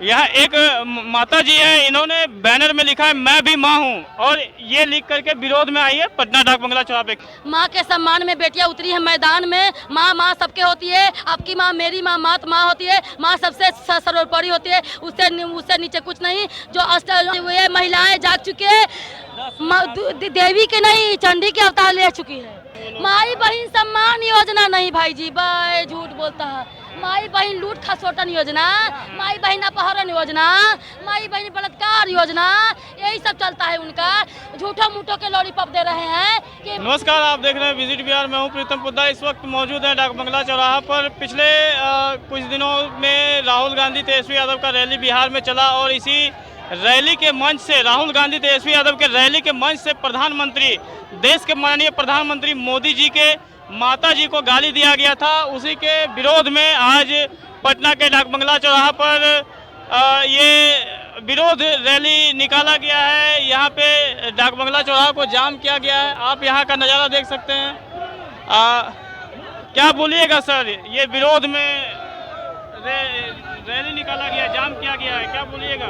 यहाँ एक माता जी है, इन्होंने बैनर में लिखा है मैं भी माँ हूँ, और ये लिख करके विरोध में आई है पटना डाक बंगला चौराहे पे। माँ के सम्मान में बेटियां उतरी है मैदान में। माँ माँ सबके होती है, आपकी माँ मेरी माँ मात माँ होती है। माँ सबसे सर्वोपरि होती है, उससे नीचे कुछ नहीं। जो ये महिलाएं जाग चुकी है, देवी के नहीं चंडी के अवतार ले चुकी है। माई बहन सम्मान योजना नहीं भाई जी, भाई झूठ बोलता है। माई बहन लूट खसोटन योजना, माई बहन अपहरण योजना, माई बहन बलात्कार योजना, यही सब चलता है उनका। झूठो मूठो के लॉलीपॉप दे रहे हैं कि। नमस्कार, आप देख रहे हैं विजिट बिहार। मैं हूं प्रीतम पुद्दा। इस वक्त मौजूद है डाक बंगला चौराहा पर। पिछले कुछ दिनों में राहुल गांधी तेजस्वी यादव का रैली बिहार में चला, और इसी रैली के मंच से, राहुल गांधी तेजस्वी यादव के रैली के मंच से प्रधानमंत्री, देश के माननीय प्रधानमंत्री मोदी जी के माता जी को गाली दिया गया था। उसी के विरोध में आज पटना के डाक बंगला चौराहा पर ये विरोध रैली निकाला गया है। यहाँ पे डाक बंगला चौराहा को जाम किया गया है। आप यहाँ का नज़ारा देख सकते हैं। क्या बोलिएगा सर, ये विरोध में रैली निकाला गया, जाम किया गया है, क्या बोलिएगा?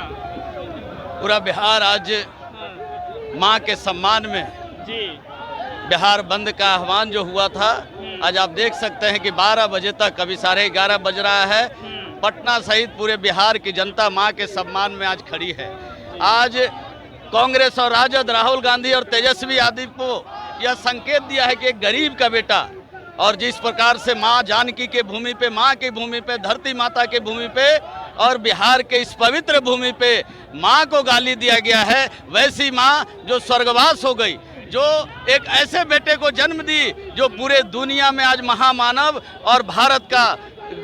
पूरा बिहार आज माँ के सम्मान में जी बिहार बंद का आह्वान जो हुआ था, आज आप देख सकते हैं कि 12 बजे तक, अभी 11:30 बज रहा है, पटना सहित पूरे बिहार की जनता माँ के सम्मान में आज खड़ी है। आज कांग्रेस और राजद, राहुल गांधी और तेजस्वी यादव को यह संकेत दिया है कि एक गरीब का बेटा, और जिस प्रकार से माँ जानकी के भूमि पे, माँ की भूमि पे, धरती माता के भूमि पे और बिहार के इस पवित्र भूमि पे माँ को गाली दिया गया है, वैसी माँ जो स्वर्गवास हो गई, जो एक ऐसे बेटे को जन्म दी जो पूरे दुनिया में आज महामानव और भारत का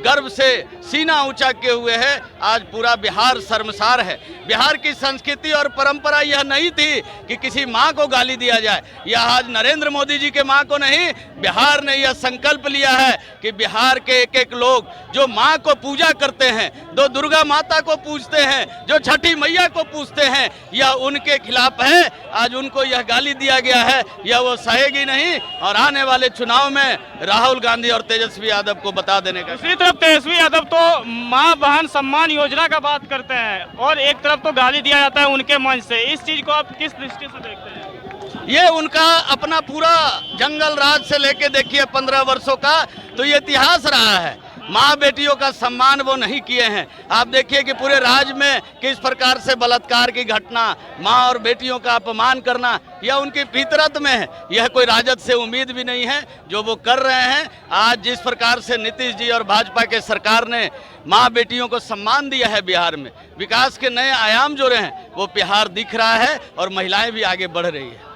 गर्व से सीना ऊंचा किए हुए है, आज पूरा बिहार शर्मसार है। बिहार की संस्कृति और परंपरा यह नहीं थी कि किसी माँ को गाली दिया जाए। यह आज नरेंद्र मोदी जी के माँ को नहीं, बिहार ने यह संकल्प लिया है कि बिहार के एक एक लोग जो माँ को पूजा करते हैं, जो दुर्गा माता को पूजते हैं, जो छठी मैया को पूजते हैं, यह उनके खिलाफ है। आज उनको यह गाली दिया गया है, यह वो सहेगी नहीं, और आने वाले चुनाव में राहुल गांधी और तेजस्वी यादव को बता देने का। दूसरी तरफ तेजस्वी यादव तो माँ बहन सम्मान योजना का बात करते हैं, और एक तरफ तो गाली दिया जाता है उनके मंच से। इस चीज को आप किस दृष्टि से देखते हैं? ये उनका अपना पूरा जंगल राज से लेके देखिए 15 वर्षों का तो ये इतिहास रहा है। माँ बेटियों का सम्मान वो नहीं किए हैं। आप देखिए कि पूरे राज्य में किस प्रकार से बलात्कार की घटना, माँ और बेटियों का अपमान करना, यह उनकी फितरत में है। यह कोई राजद से उम्मीद भी नहीं है जो वो कर रहे हैं। आज जिस प्रकार से नीतीश जी और भाजपा के सरकार ने माँ बेटियों को सम्मान दिया है, बिहार में विकास के नए आयाम जो रहे हैं वो बिहार दिख रहा है, और महिलाएं भी आगे बढ़ रही है।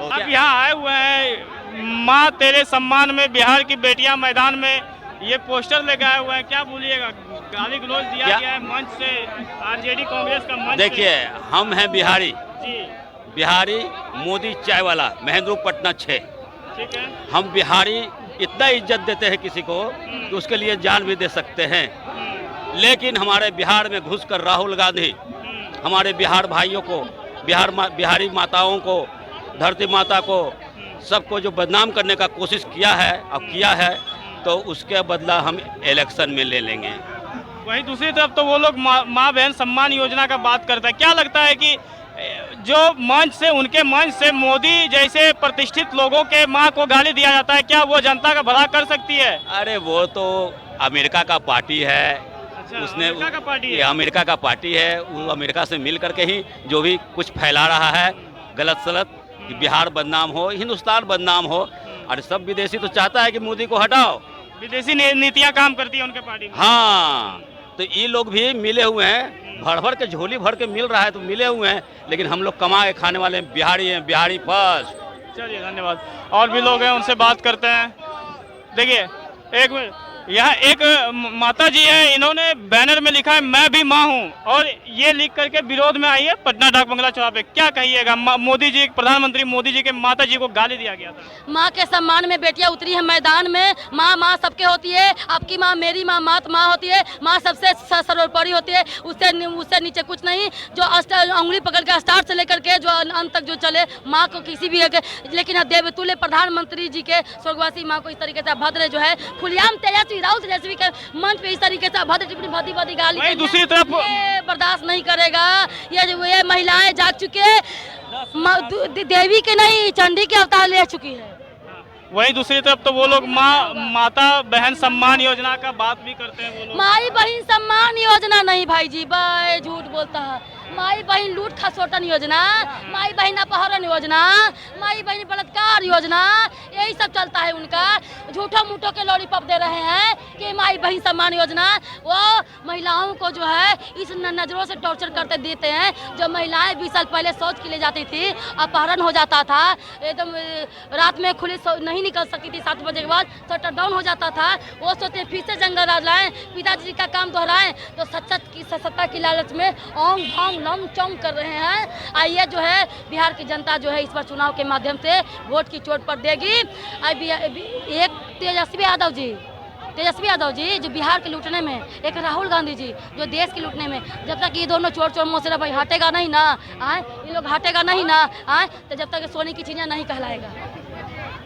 आप यहाँ आए हुए हैं, माँ तेरे सम्मान में बिहार की बेटियां मैदान में, ये पोस्टर लेके आए हुए हैं, क्या बोलिएगा? गाली गलौज दिया गया है मंच से, आरजेडी कांग्रेस का मंच। देखिए, हम हैं बिहारी जी, बिहारी मोदी चाय वाला, महेंद्र पटना 6। ठीक है। हम बिहारी इतना इज्जत देते हैं किसी को कि उसके लिए जान भी दे सकते हैं। लेकिन हमारे बिहार में घुसकर राहुल गांधी हमारे बिहार भाइयों को, बिहारी माताओं को, धरती माता को, सबको जो बदनाम करने का कोशिश किया है, अब किया है, तो उसके बदला हम इलेक्शन में ले लेंगे। वहीं दूसरी तरफ तो वो लोग माँ बहन सम्मान योजना का बात करता है। क्या लगता है कि जो मंच से, उनके मंच से मोदी जैसे प्रतिष्ठित लोगों के माँ को गाली दिया जाता है, क्या वो जनता का भला कर सकती है? अरे वो तो अमेरिका का पार्टी है। अच्छा, उसने अमेरिका का पार्टी है? ये अमेरिका का पार्टी है। वो अमेरिका से मिल करके ही जो भी कुछ फैला रहा है गलत सलत, कि बिहार बदनाम हो, हिंदुस्तान बदनाम हो। और सब विदेशी तो चाहता है कि मोदी को हटाओ। विदेशी नीतियां काम करती है उनके पार्टी में। हाँ, तो ये लोग भी मिले हुए हैं, भर भर के झोली भर के मिल रहा है तो मिले हुए हैं, लेकिन हम लोग कमा के खाने वाले बिहारी हैं, बिहारी फर्स्ट। चलिए, धन्यवाद। और भी लोग हैं, उनसे बात करते हैं। देखिए, एक मिनट, यहाँ एक माता जी है, इन्होंने बैनर में लिखा है मैं भी माँ हूँ, और ये लिख करके विरोध में आई है पटना डाक बंगला चौराहे पे। क्या कहिएगा? मोदी जी, प्रधानमंत्री मोदी जी के माता जी को गाली दिया गया था। माँ के सम्मान में बेटियां उतरी है मैदान में। माँ माँ सबके होती है, आपकी माँ मेरी माँ मात माँ होती है। माँ सबसे सर्वोपरि होती है, उससे नीचे कुछ नहीं। जो उंगली पकड़ के स्टार्ट से लेकर के जो अंत तक जो चले, माँ को किसी भी लेकिन देवतुल्य प्रधानमंत्री जी के स्वर्गवासी माँ को इस तरीके से अभद्र जो है खुलेआम तेजस्वी तेजस्वी, राहुल तेजस्वी के मंच पे इस तरीके से अभद्र टिप्पणी, भद्दी गाली वहीं दूसरी तरफ ये बर्दाश्त नहीं करेगा। ये महिलाएं जाग चुके, देवी के नहीं चंडी के अवतार ले चुकी है। वहीं दूसरी तरफ तो वो लोग माता बहन सम्मान योजना का बात भी करते हैं वो लोग। माई बहन सम्मान योजना नहीं भाई जी, भाई झूठ बोलता है। माई बहन लूट खसोटन योजना, माई बहन अपहरण योजना, माई बहन बलात्कार योजना, यही सब चलता है उनका। झूठो मूठो के लॉलीपॉप दे रहे हैं कि माई बहन सम्मान योजना। वो महिलाओं को जो है इस नजरों से टॉर्चर करते देते हैं। जो महिलाएं 20 साल पहले शौच के लिए जाती थी, अपहरण हो जाता था, एकदम रात में खुली नहीं निकल सकती थी, 7 बजे के बाद शटर डाउन हो जाता था। वो सोचते फिर से जंगल राज लाएं, पिताजी का काम दोहराएं, तो सत्ता की लालच में ओंग भोंग लम चौंग कर रहे हैं। आइए जो है बिहार की जनता जो है इस बार चुनाव के माध्यम से वोट की चोट पर देगी। एक तेजस्वी यादव जी जो बिहार के लूटने में, एक राहुल गांधी जी जो देश के लूटने में, जब तक ये दोनों चोर मोसेरा भाई हटेगा नहीं ना, ये लोग हटेगा नहीं ना, तो जब तक सोने की चीज़ें नहीं कहलाएगा।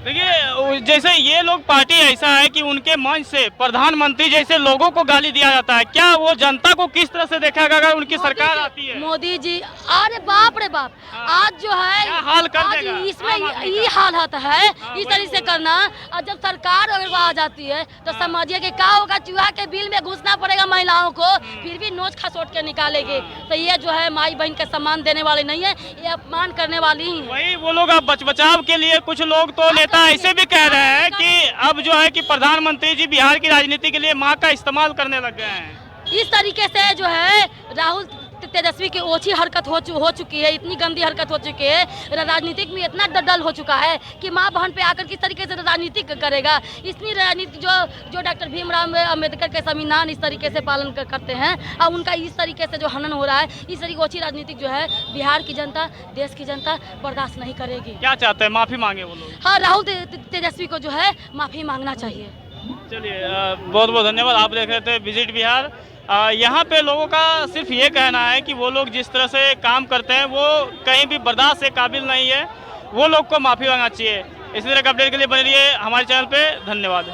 देखिए जैसे ये लोग पार्टी ऐसा है कि उनके मंच से प्रधानमंत्री जैसे लोगों को गाली दिया जाता है, क्या वो जनता को किस तरह से देखेगा अगर उनकी सरकार आती है? मोदी जी, अरे बाप रे बाप, आज जो है हाल कर देगा, इसमें ये हाल होता है इस तरीके से करना। और जब सरकार अगर वो आ जाती है तो समझिए कि क्या होगा, चूहा के बिल में घुसना पड़ेगा महिलाओं को, फिर भी नोच खसोट के निकालेगी। तो ये जो है माई बहन के सम्मान देने वाली नहीं है, ये अपमान करने वाली ही। वही वो लोग अब बचाव के लिए कुछ लोग तो ऐसे भी कह रहे हैं कि अब जो है कि प्रधानमंत्री जी बिहार की राजनीति के लिए मां का इस्तेमाल करने लग गए हैं। इस तरीके से जो है राहुल तेजस्वी की ओछी हरकत हो चुकी है, इतनी गंदी हरकत हो चुकी है, राजनीतिक में इतना डल हो चुका है कि माँ बहन पे आकर किस तरीके से राजनीति करेगा। इतनी राजनीति जो डॉक्टर भीमराव अम्बेडकर के संविधान इस तरीके से पालन करते हैं, और उनका इस तरीके से जो हनन हो रहा है, इस तरीके ओछी राजनीतिक जो है बिहार की जनता, देश की जनता बर्दाश्त नहीं करेगी। क्या चाहते हैं, माफी मांगे वो लोग? हाँ, राहुल तेजस्वी को जो है माफी मांगना चाहिए। चलिए बहुत बहुत धन्यवाद। आप देख रहे थे विजिट बिहार। यहाँ पे लोगों का सिर्फ ये कहना है कि वो लोग जिस तरह से काम करते हैं वो कहीं भी बर्दाश्त के काबिल नहीं है, वो लोग को माफ़ी मांगना चाहिए। इसी तरह के अपडेट के लिए बने रहिए हमारे चैनल पे। धन्यवाद।